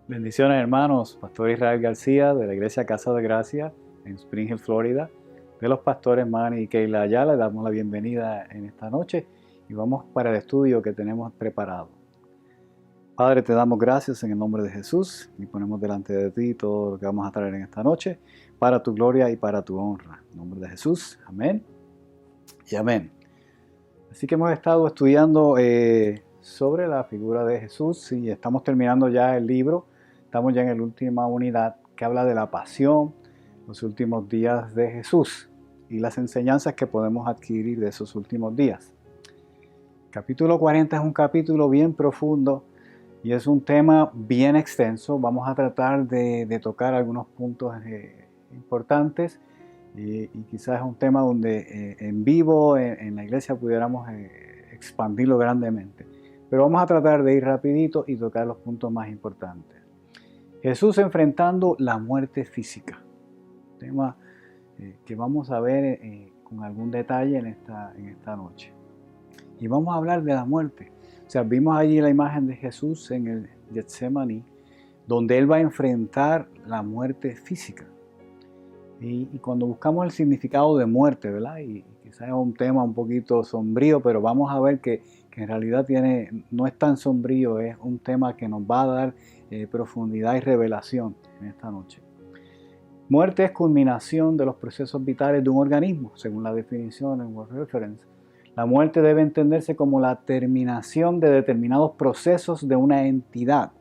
Bendiciones, hermanos. Pastor Israel García de la Iglesia Casa de Gracia en Spring Hill, Florida. De los pastores Manny y Keila Ayala, le damos la bienvenida en esta noche y vamos para el estudio que tenemos preparado. Padre, te damos gracias en el nombre de Jesús y ponemos delante de ti todo lo que vamos a traer en esta noche para tu gloria y para tu honra. En nombre de Jesús, amén y amén. Así que hemos estado estudiando sobre la figura de Jesús y estamos terminando ya el libro. Estamos ya en la última unidad que habla de la pasión, los últimos días de Jesús y las enseñanzas que podemos adquirir de esos últimos días. Capítulo 40 es un capítulo bien profundo y es un tema bien extenso. Vamos a tratar de tocar algunos puntos importantes y quizás es un tema donde en vivo, en la iglesia, pudiéramos expandirlo grandemente. Pero vamos a tratar de ir rapidito y tocar los puntos más importantes. Jesús enfrentando la muerte física. Tema que vamos a ver con algún detalle en esta noche. Y vamos a hablar de la muerte. O sea, vimos allí la imagen de Jesús en el Getsemaní, donde Él va a enfrentar la muerte física. Y cuando buscamos el significado de muerte, ¿verdad? Y quizás es un tema un poquito sombrío, pero vamos a ver que en realidad no es tan sombrío, es un tema que nos va a dar profundidad y revelación en esta noche. Muerte es culminación de los procesos vitales de un organismo, según la definición en Word Reference. La muerte debe entenderse como la terminación de determinados procesos de una entidad,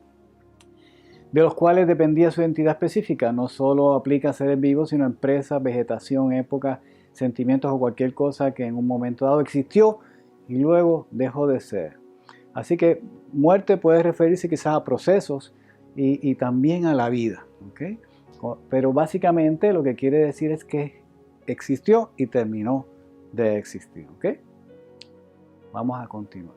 de los cuales dependía su entidad específica. No solo aplica a seres vivos, sino a empresas, vegetación, épocas, sentimientos o cualquier cosa que en un momento dado existió y luego dejó de ser. Así que muerte puede referirse quizás a procesos y también a la vida, ¿okay? Pero básicamente lo que quiere decir es que existió y terminó de existir, ¿okay? Vamos a continuar.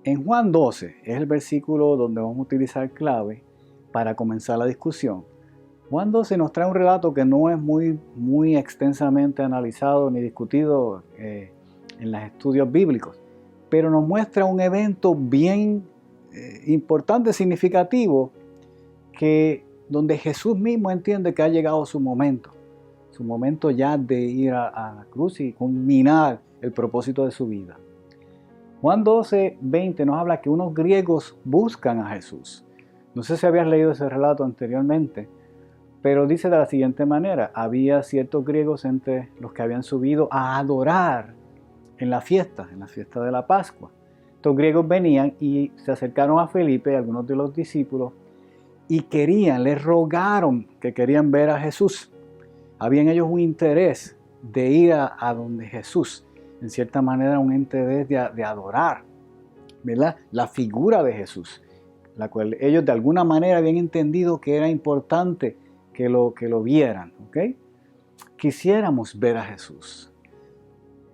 En Juan 12 es el versículo donde vamos a utilizar clave para comenzar la discusión. Juan 12 nos trae un relato que no es muy extensamente analizado ni discutido en los estudios bíblicos, pero nos muestra un evento bien importante, significativo, donde Jesús mismo entiende que ha llegado su momento ya de ir a la cruz y culminar el propósito de su vida. Juan 12:20 nos habla que unos griegos buscan a Jesús. No sé si habías leído ese relato anteriormente, pero dice de la siguiente manera: había ciertos griegos entre los que habían subido a adorar en la fiesta de la Pascua. Estos griegos venían y se acercaron a Felipe, algunos de los discípulos, y les rogaron que querían ver a Jesús. Habían ellos un interés de ir a donde Jesús, en cierta manera un interés de adorar, ¿verdad? La figura de Jesús, la cual ellos de alguna manera habían entendido que era importante que lo vieran, ¿ok? Quisiéramos ver a Jesús.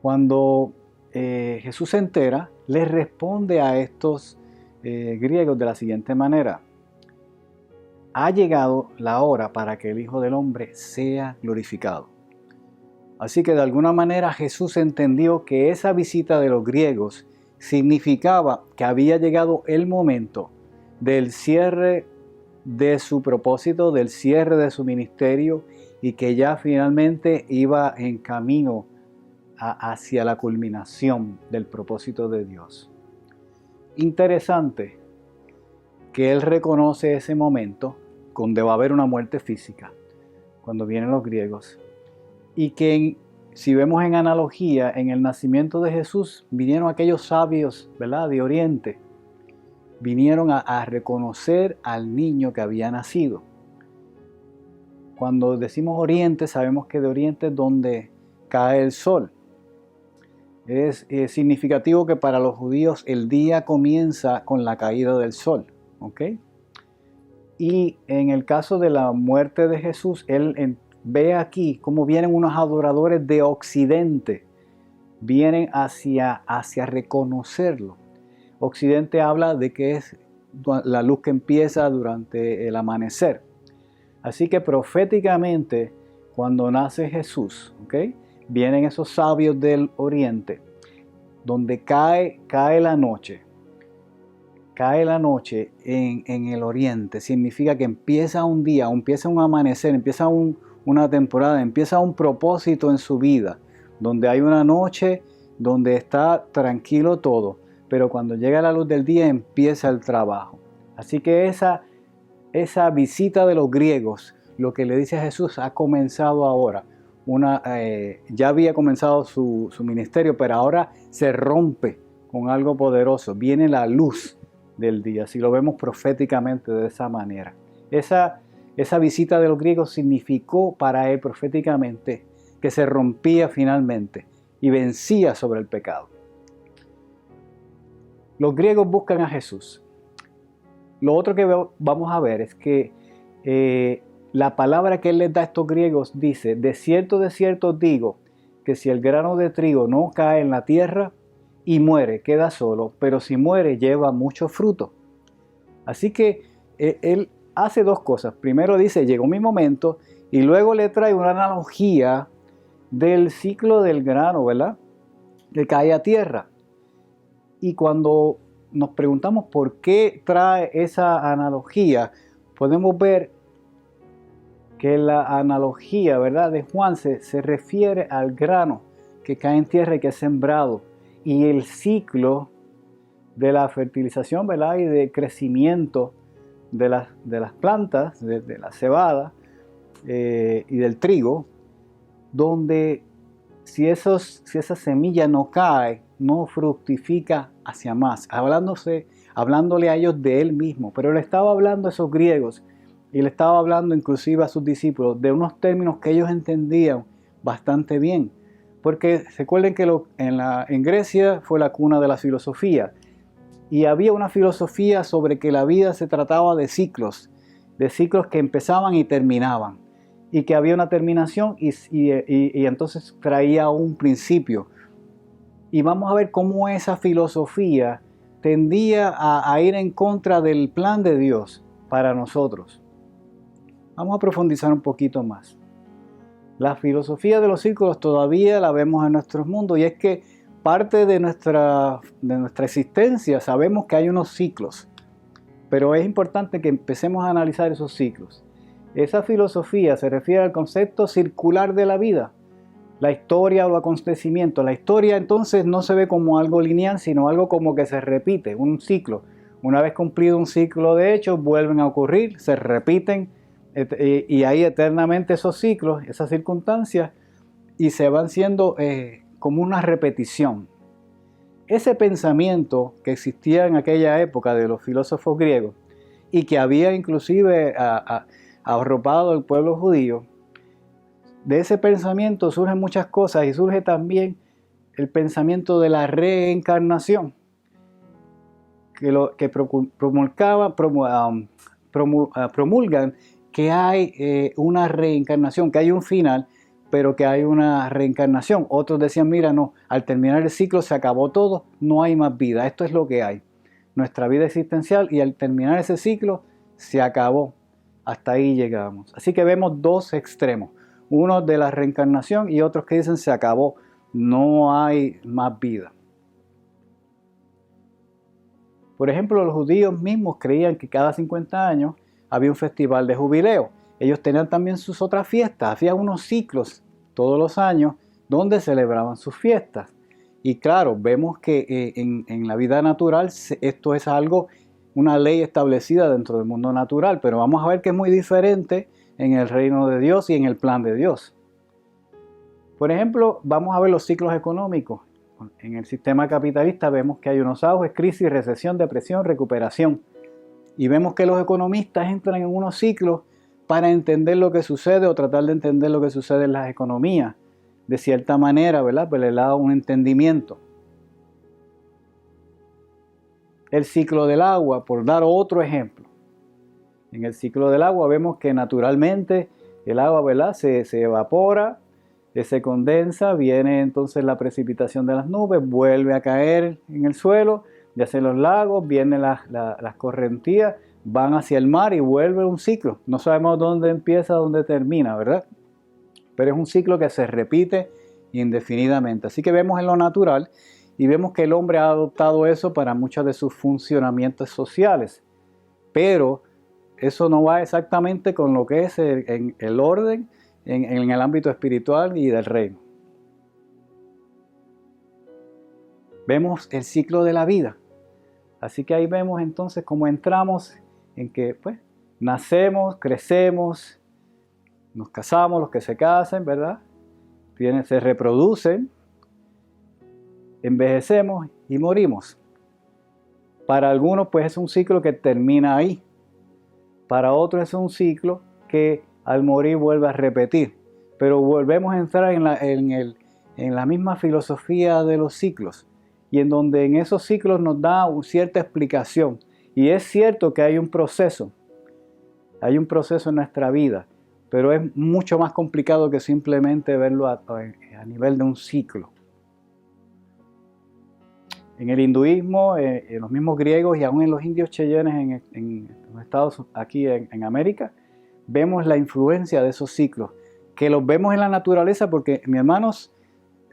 Cuando Jesús se entera, les responde a estos griegos de la siguiente manera: ha llegado la hora para que el Hijo del Hombre sea glorificado. Así que de alguna manera Jesús entendió que esa visita de los griegos significaba que había llegado el momento del cierre de su propósito, del cierre de su ministerio, y que ya finalmente iba en camino hacia la culminación del propósito de Dios. Interesante que Él reconoce ese momento donde va a haber una muerte física, cuando vienen los griegos, y que si vemos en analogía, en el nacimiento de Jesús vinieron aquellos sabios, ¿verdad?, de Oriente, vinieron a reconocer al niño que había nacido. Cuando decimos Oriente, sabemos que de Oriente es donde cae el sol. Es significativo que para los judíos el día comienza con la caída del sol, ¿ok? Y en el caso de la muerte de Jesús, Él ve aquí cómo vienen unos adoradores de Occidente, vienen hacia reconocerlo. Occidente habla de que es la luz que empieza durante el amanecer. Así que proféticamente, cuando nace Jesús, ¿okay?, vienen esos sabios del Oriente, donde cae la noche. cae la noche en el oriente, significa que empieza un día, empieza un amanecer, empieza una temporada, empieza un propósito en su vida, donde hay una noche donde está tranquilo todo, pero cuando llega la luz del día empieza el trabajo. Así que esa visita de los griegos, lo que le dice a Jesús, ha comenzado ahora. Ya había comenzado su ministerio, pero ahora se rompe con algo poderoso. Viene la luz del día, si lo vemos proféticamente de esa manera. Esa visita de los griegos significó para él proféticamente que se rompía finalmente y vencía sobre el pecado. Los griegos buscan a Jesús. Lo otro que vamos a ver es que la palabra que él les da a estos griegos dice: de cierto os digo, que si el grano de trigo no cae en la tierra y muere, queda solo, pero si muere, lleva mucho fruto. Así que él hace dos cosas. Primero dice, llegó mi momento, y luego le trae una analogía del ciclo del grano, ¿verdad?, que cae a tierra. Y cuando nos preguntamos por qué trae esa analogía, podemos ver que la analogía, ¿verdad?, de Juan se refiere al grano que cae en tierra y que es sembrado, y el ciclo de la fertilización, ¿verdad?, y de crecimiento de las plantas, de la cebada y del trigo, donde si esa semilla no cae, no fructifica hacia más, hablándole a ellos de él mismo. Pero le estaba hablando a esos griegos, y le estaba hablando inclusive a sus discípulos de unos términos que ellos entendían bastante bien. Porque recuerden que en Grecia fue la cuna de la filosofía, y había una filosofía sobre que la vida se trataba de ciclos que empezaban y terminaban, y que había una terminación y entonces traía un principio. Y vamos a ver cómo esa filosofía tendía a ir en contra del plan de Dios para nosotros. Vamos a profundizar un poquito más. La filosofía de los círculos todavía la vemos en nuestro mundo, y es que parte de nuestra existencia sabemos que hay unos ciclos, pero es importante que empecemos a analizar esos ciclos. Esa filosofía se refiere al concepto circular de la vida, la historia o los acontecimientos. La historia entonces no se ve como algo lineal, sino algo como que se repite, un ciclo. Una vez cumplido un ciclo de hechos, vuelven a ocurrir, se repiten, y hay eternamente esos ciclos, esas circunstancias, y se van siendo como una repetición. Ese pensamiento que existía en aquella época de los filósofos griegos, y que había inclusive arropado el pueblo judío, de ese pensamiento surgen muchas cosas, y surge también el pensamiento de la reencarnación, que promulgan que hay una reencarnación, que hay un final, pero que hay una reencarnación. Otros decían, mira, no, al terminar el ciclo se acabó todo, no hay más vida, esto es lo que hay, nuestra vida existencial, y al terminar ese ciclo se acabó, hasta ahí llegamos. Así que vemos dos extremos, uno de la reencarnación y otros que dicen se acabó, no hay más vida. Por ejemplo, los judíos mismos creían que cada 50 años había un festival de jubileo. Ellos tenían también sus otras fiestas, hacían unos ciclos todos los años donde celebraban sus fiestas. Y claro, vemos que en la vida natural esto es algo, una ley establecida dentro del mundo natural, pero vamos a ver que es muy diferente en el reino de Dios y en el plan de Dios. Por ejemplo, vamos a ver los ciclos económicos. En el sistema capitalista vemos que hay unos auges, crisis, recesión, depresión, recuperación. Y vemos que los economistas entran en unos ciclos para entender lo que sucede o tratar de entender lo que sucede en las economías. De cierta manera, ¿verdad?, pues le da un entendimiento. El ciclo del agua, por dar otro ejemplo. En el ciclo del agua vemos que naturalmente el agua, ¿verdad?, se evapora, se condensa, viene entonces la precipitación de las nubes, vuelve a caer en el suelo, ya sea en los lagos, vienen las correntías, van hacia el mar y vuelve un ciclo. No sabemos dónde empieza, dónde termina, ¿verdad? Pero es un ciclo que se repite indefinidamente. Así que vemos en lo natural, y vemos que el hombre ha adoptado eso para muchos de sus funcionamientos sociales. Pero eso no va exactamente con lo que es el orden en el ámbito espiritual y del reino. Vemos el ciclo de la vida. Así que ahí vemos entonces cómo entramos en que pues nacemos, crecemos, nos casamos, los que se casen, ¿verdad? Se reproducen, envejecemos y morimos. Para algunos pues es un ciclo que termina ahí. Para otros es un ciclo que al morir vuelve a repetir. Pero volvemos a entrar en la misma filosofía de los ciclos. Y en donde en esos ciclos nos da cierta explicación. Y es cierto que hay un proceso en nuestra vida, pero es mucho más complicado que simplemente verlo a nivel de un ciclo. En el hinduismo, en los mismos griegos y aún en los indios cheyennes en los estados aquí en América, vemos la influencia de esos ciclos, que los vemos en la naturaleza porque, mis hermanos,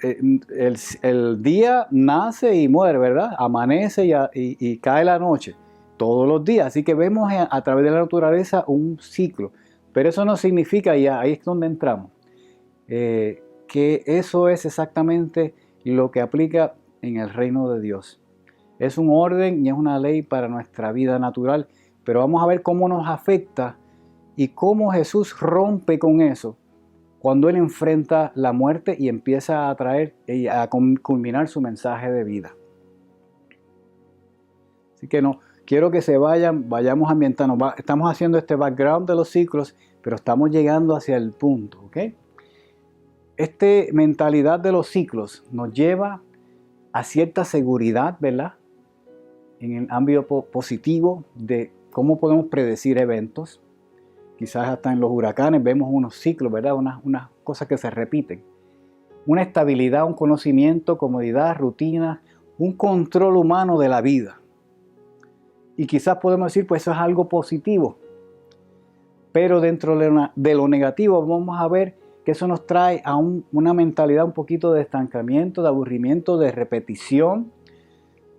el día nace y muere, ¿verdad? Amanece y cae la noche, todos los días. Así que vemos a través de la naturaleza un ciclo. Pero eso no significa, y ahí es donde entramos, que eso es exactamente lo que aplica en el reino de Dios. Es un orden y es una ley para nuestra vida natural. Pero vamos a ver cómo nos afecta y cómo Jesús rompe con eso cuando Él enfrenta la muerte y empieza a traer y a culminar su mensaje de vida. Así que no, quiero que vayamos ambientando. Estamos haciendo este background de los ciclos, pero estamos llegando hacia el punto, ¿ok? Esta mentalidad de los ciclos nos lleva a cierta seguridad, ¿verdad? En el ámbito positivo de cómo podemos predecir eventos. Quizás hasta en los huracanes vemos unos ciclos, ¿verdad? Unas cosas que se repiten. Una estabilidad, un conocimiento, comodidad, rutina, un control humano de la vida. Y quizás podemos decir, pues eso es algo positivo. Pero dentro de lo negativo vamos a ver que eso nos trae a una mentalidad un poquito de estancamiento, de aburrimiento, de repetición.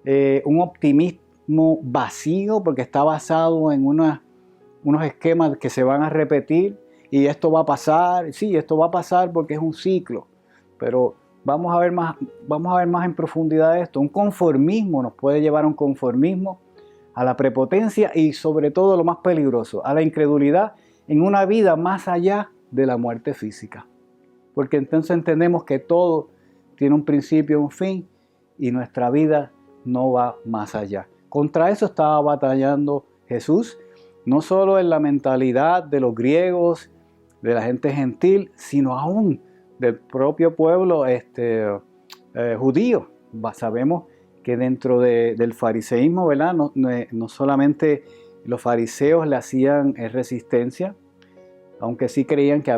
Un optimismo vacío porque está basado en unos esquemas que se van a repetir y esto va a pasar. Sí, esto va a pasar porque es un ciclo, pero vamos a ver más en profundidad esto. Un conformismo nos puede llevar a un conformismo, a la prepotencia y sobre todo lo más peligroso, a la incredulidad en una vida más allá de la muerte física. Porque entonces entendemos que todo tiene un principio y un fin y nuestra vida no va más allá. Contra eso estaba batallando Jesús, no solo en la mentalidad de los griegos, de la gente gentil, sino aún del propio pueblo judío. Sabemos que dentro del fariseísmo, ¿verdad? No solamente los fariseos le hacían resistencia, aunque sí creían que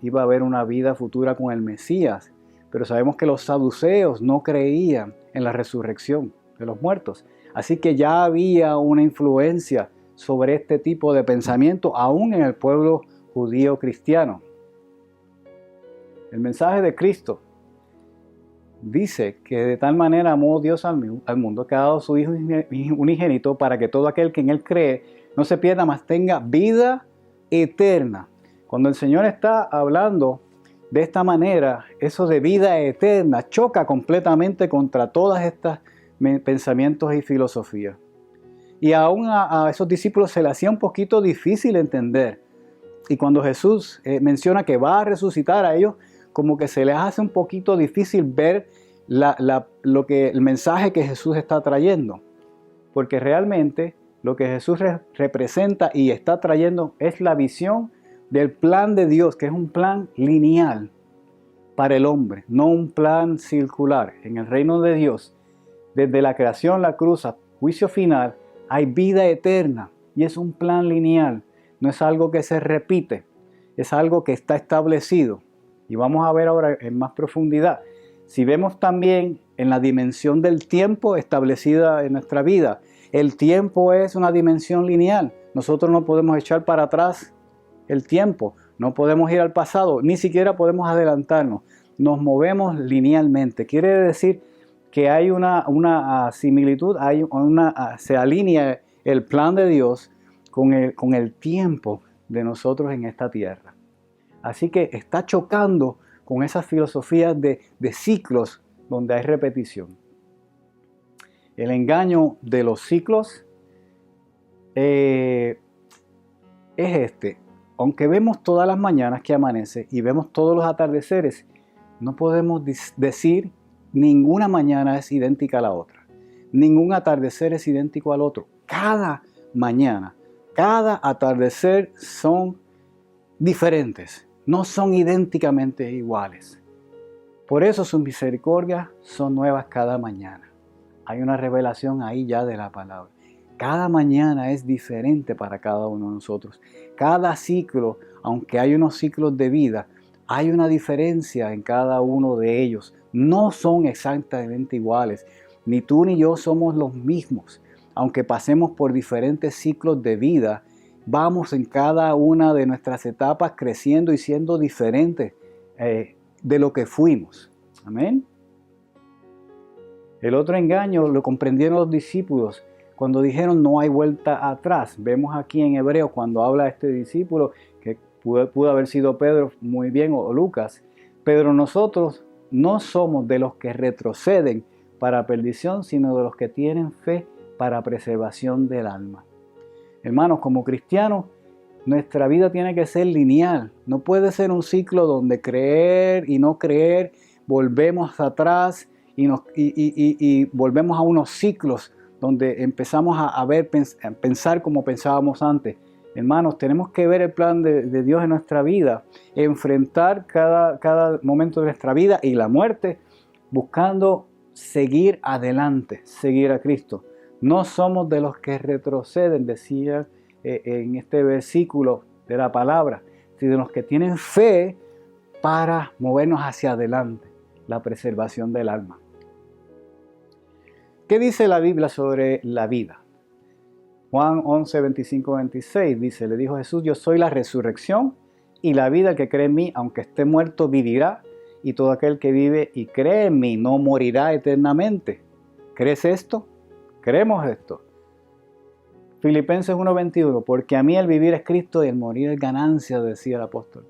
iba a haber una vida futura con el Mesías, pero sabemos que los saduceos no creían en la resurrección de los muertos. Así que ya había una influencia sobre este tipo de pensamiento, aún en el pueblo judío cristiano. El mensaje de Cristo dice que de tal manera amó Dios al mundo que ha dado su Hijo unigénito para que todo aquel que en Él cree no se pierda, mas tenga vida eterna. Cuando el Señor está hablando de esta manera, eso de vida eterna choca completamente contra todas estas pensamientos y filosofías. Y aún a esos discípulos se les hacía un poquito difícil entender. Y cuando Jesús menciona que va a resucitar a ellos, como que se les hace un poquito difícil ver el mensaje que Jesús está trayendo. Porque realmente lo que Jesús representa y está trayendo es la visión del plan de Dios, que es un plan lineal para el hombre, no un plan circular. En el reino de Dios, desde la creación, la cruz, a juicio final, hay vida eterna y es un plan lineal. No es algo que se repite, es algo que está establecido. Y vamos a ver ahora en más profundidad. Si vemos también en la dimensión del tiempo establecida en nuestra vida, el tiempo es una dimensión lineal. Nosotros no podemos echar para atrás el tiempo, no podemos ir al pasado, ni siquiera podemos adelantarnos. Nos movemos linealmente. Quiere decir que hay una similitud, se alinea el plan de Dios con el tiempo de nosotros en esta tierra. Así que está chocando con esas filosofías de ciclos donde hay repetición. El engaño de los ciclos es este. Aunque vemos todas las mañanas que amanece y vemos todos los atardeceres, no podemos decir ninguna mañana es idéntica a la otra. Ningún atardecer es idéntico al otro. Cada mañana, cada atardecer son diferentes. No son idénticamente iguales. Por eso sus misericordias son nuevas cada mañana. Hay una revelación ahí ya de la palabra. Cada mañana es diferente para cada uno de nosotros. Cada ciclo, aunque hay unos ciclos de vida, hay una diferencia en cada uno de ellos. No son exactamente iguales. Ni tú ni yo somos los mismos. Aunque pasemos por diferentes ciclos de vida, vamos en cada una de nuestras etapas creciendo y siendo diferentes de lo que fuimos. Amén. El otro engaño lo comprendieron los discípulos cuando dijeron no hay vuelta atrás. Vemos aquí en Hebreos cuando habla este discípulo, que pudo haber sido Pedro muy bien o Lucas, pero nosotros no somos de los que retroceden para perdición, sino de los que tienen fe para preservación del alma. Hermanos, como cristianos, nuestra vida tiene que ser lineal. No puede ser un ciclo donde creer y no creer, volvemos atrás y volvemos a unos ciclos donde empezamos a pensar como pensábamos antes. Hermanos, tenemos que ver el plan de Dios en nuestra vida, enfrentar cada momento de nuestra vida y la muerte, buscando seguir adelante, seguir a Cristo. No somos de los que retroceden, decía en este versículo de la palabra, sino de los que tienen fe para movernos hacia adelante, la preservación del alma. ¿Qué dice la Biblia sobre la vida? Juan 11, 25, 26 dice, le dijo Jesús, yo soy la resurrección y la vida. El que cree en mí, aunque esté muerto, vivirá. Y todo aquel que vive y cree en mí no morirá eternamente. ¿Crees esto? ¿Creemos esto? Filipenses 1, 21, porque a mí el vivir es Cristo y el morir es ganancia, decía el apóstol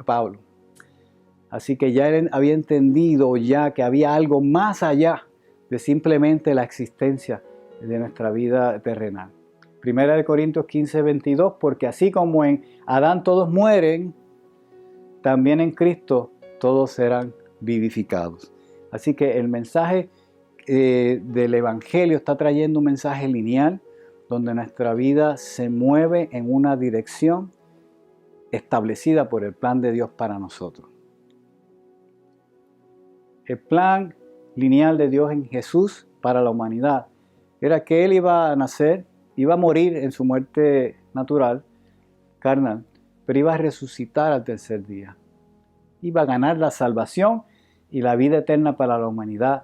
Pablo. Así que ya él había entendido ya que había algo más allá de simplemente la existencia de nuestra vida terrenal. Primera de Corintios 15, 22, porque así como en Adán todos mueren, también en Cristo todos serán vivificados. Así que el mensaje del Evangelio está trayendo un mensaje lineal, donde nuestra vida se mueve en una dirección establecida por el plan de Dios para nosotros. El plan lineal de Dios en Jesús para la humanidad era que Él iba a nacer, iba a morir en su muerte natural, carnal, pero iba a resucitar al tercer día. Iba a ganar la salvación y la vida eterna para la humanidad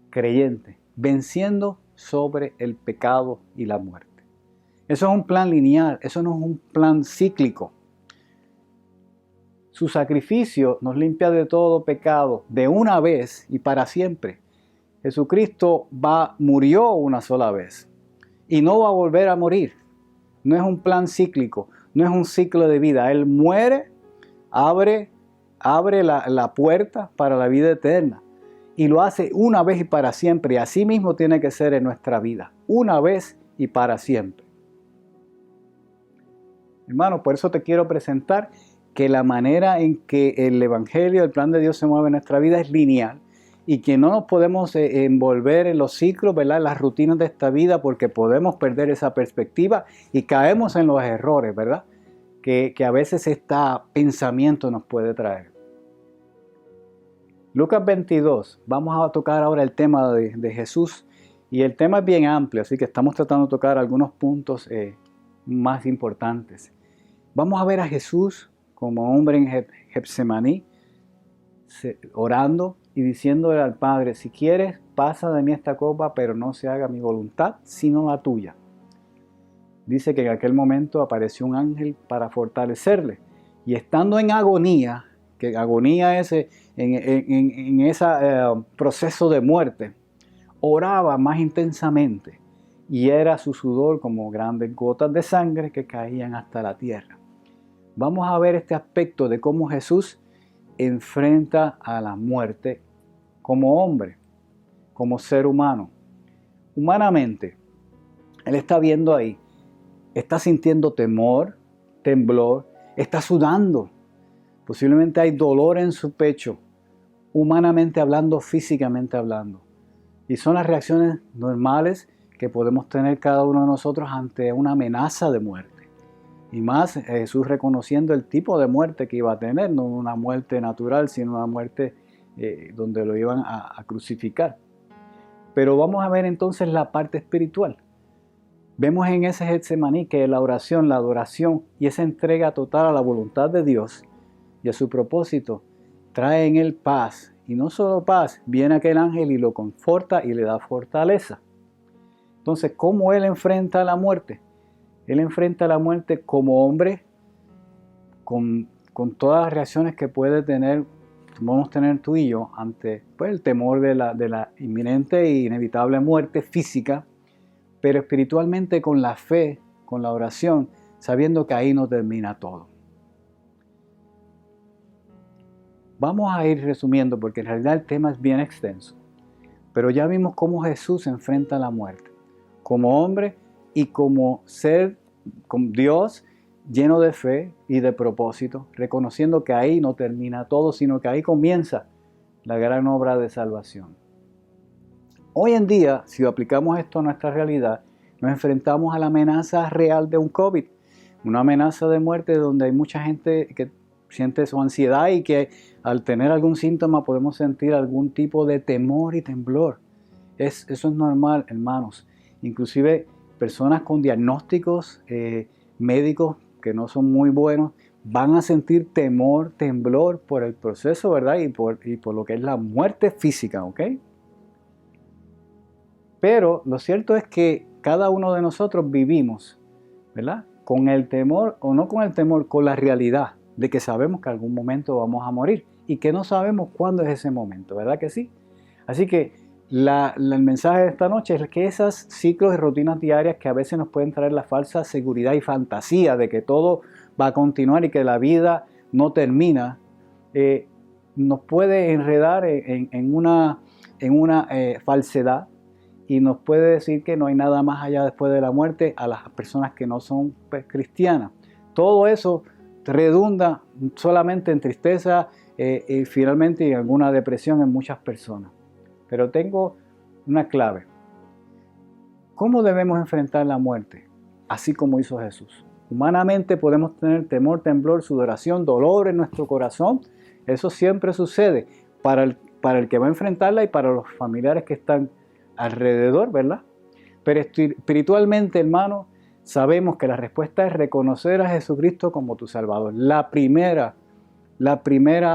creyente, venciendo sobre el pecado y la muerte. Eso es un plan lineal, eso no es un plan cíclico. Su sacrificio nos limpia de todo pecado de una vez y para siempre. Jesucristo murió una sola vez y no va a volver a morir. No es un plan cíclico, no es un ciclo de vida. Él muere, abre la puerta para la vida eterna y lo hace una vez y para siempre. Y así mismo tiene que ser en nuestra vida, una vez y para siempre. Hermano, por eso te quiero presentar que la manera en que el Evangelio, el plan de Dios se mueve en nuestra vida es lineal y que no nos podemos envolver en los ciclos, ¿verdad?, en las rutinas de esta vida, porque podemos perder esa perspectiva y caemos en los errores, ¿verdad?, que a veces este pensamiento nos puede traer. Lucas 22, vamos a tocar ahora el tema de Jesús y el tema es bien amplio, así que estamos tratando de tocar algunos puntos más importantes. Vamos a ver a Jesús como hombre en Getsemaní, orando y diciéndole al Padre, si quieres, pasa de mí esta copa, pero no se haga mi voluntad, sino la tuya. Dice que en aquel momento apareció un ángel para fortalecerle. Y estando en agonía, que agonía es en ese proceso de muerte, oraba más intensamente y era su sudor como grandes gotas de sangre que caían hasta la tierra. Vamos a ver este aspecto de cómo Jesús enfrenta a la muerte como hombre, como ser humano. Humanamente, Él está viendo ahí, está sintiendo temor, temblor, está sudando. Posiblemente hay dolor en su pecho, humanamente hablando, físicamente hablando. Y son las reacciones normales que podemos tener cada uno de nosotros ante una amenaza de muerte. Y más Jesús reconociendo el tipo de muerte que iba a tener, no una muerte natural, sino una muerte donde lo iban a crucificar. Pero vamos a ver entonces la parte espiritual. Vemos en ese Getsemaní que la oración, la adoración y esa entrega total a la voluntad de Dios y a su propósito trae en él paz. Y no solo paz, viene aquel ángel y lo conforta y le da fortaleza. Entonces, ¿cómo él enfrenta la muerte? Él enfrenta la muerte como hombre, con todas las reacciones que podemos tener tú y yo ante el temor de la inminente e inevitable muerte física, pero espiritualmente con la fe, con la oración, sabiendo que ahí no termina todo. Vamos a ir resumiendo porque en realidad el tema es bien extenso, pero ya vimos cómo Jesús enfrenta la muerte, como hombre y como ser, con Dios lleno de fe y de propósito, reconociendo que ahí no termina todo, sino que ahí comienza la gran obra de salvación. Hoy en día, si aplicamos esto a nuestra realidad, nos enfrentamos a la amenaza real de un COVID, una amenaza de muerte donde hay mucha gente que siente su ansiedad y que al tener algún síntoma podemos sentir algún tipo de temor y temblor. Eso es normal, hermanos. Inclusive personas con diagnósticos médicos que no son muy buenos van a sentir temor, temblor por el proceso, ¿verdad? Y por lo que es la muerte física, ¿ok? Pero lo cierto es que cada uno de nosotros vivimos, ¿verdad? Con el temor, o no con el temor, con la realidad de que sabemos que algún momento vamos a morir y que no sabemos cuándo es ese momento, ¿verdad que sí? Así que el mensaje de esta noche es que esos ciclos y rutinas diarias que a veces nos pueden traer la falsa seguridad y fantasía de que todo va a continuar y que la vida no termina, nos puede enredar en una falsedad y nos puede decir que no hay nada más allá después de la muerte a las personas que no son cristianas. Todo eso redunda solamente en tristeza y finalmente en alguna depresión en muchas personas. Pero tengo una clave. ¿Cómo debemos enfrentar la muerte? Así como hizo Jesús. Humanamente podemos tener temor, temblor, sudoración, dolor en nuestro corazón. Eso siempre sucede para el que va a enfrentarla y para los familiares que están alrededor, ¿verdad? Pero espiritualmente, hermano, sabemos que la respuesta es reconocer a Jesucristo como tu Salvador. La primera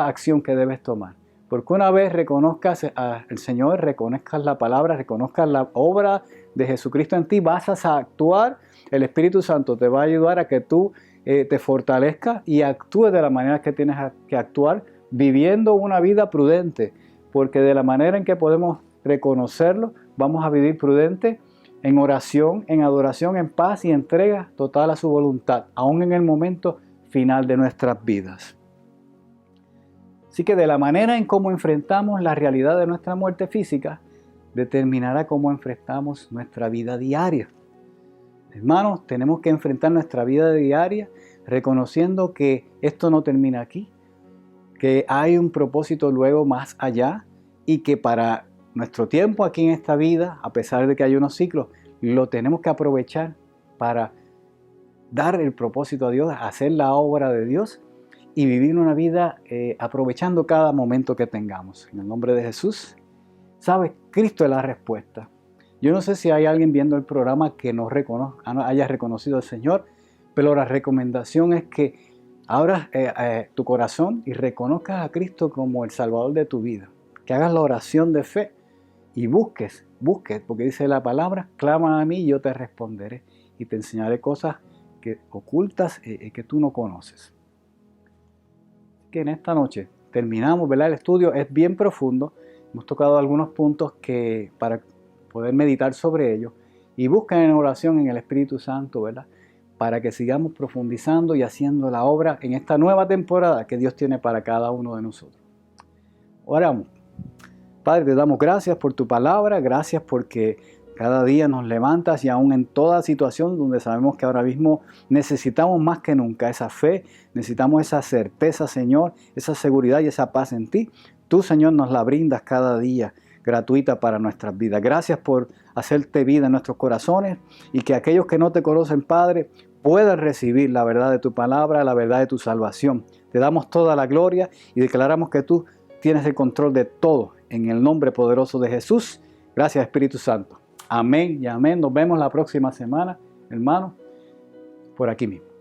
acción que debes tomar. Porque una vez reconozcas al Señor, reconozcas la palabra, reconozcas la obra de Jesucristo en ti, vas a actuar. El Espíritu Santo te va a ayudar a que tú te fortalezcas y actúes de la manera que tienes que actuar, viviendo una vida prudente. Porque de la manera en que podemos reconocerlo, vamos a vivir prudente en oración, en adoración, en paz y entrega total a su voluntad, aún en el momento final de nuestras vidas. Así que de la manera en cómo enfrentamos la realidad de nuestra muerte física, determinará cómo enfrentamos nuestra vida diaria. Hermanos, tenemos que enfrentar nuestra vida diaria reconociendo que esto no termina aquí, que hay un propósito luego más allá y que para nuestro tiempo aquí en esta vida, a pesar de que hay unos ciclos, lo tenemos que aprovechar para dar el propósito a Dios, hacer la obra de Dios y vivir una vida aprovechando cada momento que tengamos. En el nombre de Jesús, ¿sabes? Cristo es la respuesta. Yo no sé si hay alguien viendo el programa que no haya reconocido al Señor, pero la recomendación es que abras tu corazón y reconozcas a Cristo como el Salvador de tu vida. Que hagas la oración de fe y busques, porque dice la palabra, clama a mí y yo te responderé y te enseñaré cosas ocultas que tú no conoces. Que en esta noche terminamos, ¿verdad? El estudio es bien profundo. Hemos tocado algunos puntos que para poder meditar sobre ellos y busquen en oración en el Espíritu Santo, ¿verdad? Para que sigamos profundizando y haciendo la obra en esta nueva temporada que Dios tiene para cada uno de nosotros. Oramos. Padre, te damos gracias por tu palabra, gracias porque cada día nos levantas y aún en toda situación donde sabemos que ahora mismo necesitamos más que nunca esa fe, necesitamos esa certeza, Señor, esa seguridad y esa paz en ti. Tú, Señor, nos la brindas cada día gratuita para nuestras vidas. Gracias por hacerte vida en nuestros corazones y que aquellos que no te conocen, Padre, puedan recibir la verdad de tu palabra, la verdad de tu salvación. Te damos toda la gloria y declaramos que tú tienes el control de todo en el nombre poderoso de Jesús. Gracias, Espíritu Santo. Amén y amén. Nos vemos la próxima semana, hermanos, por aquí mismo.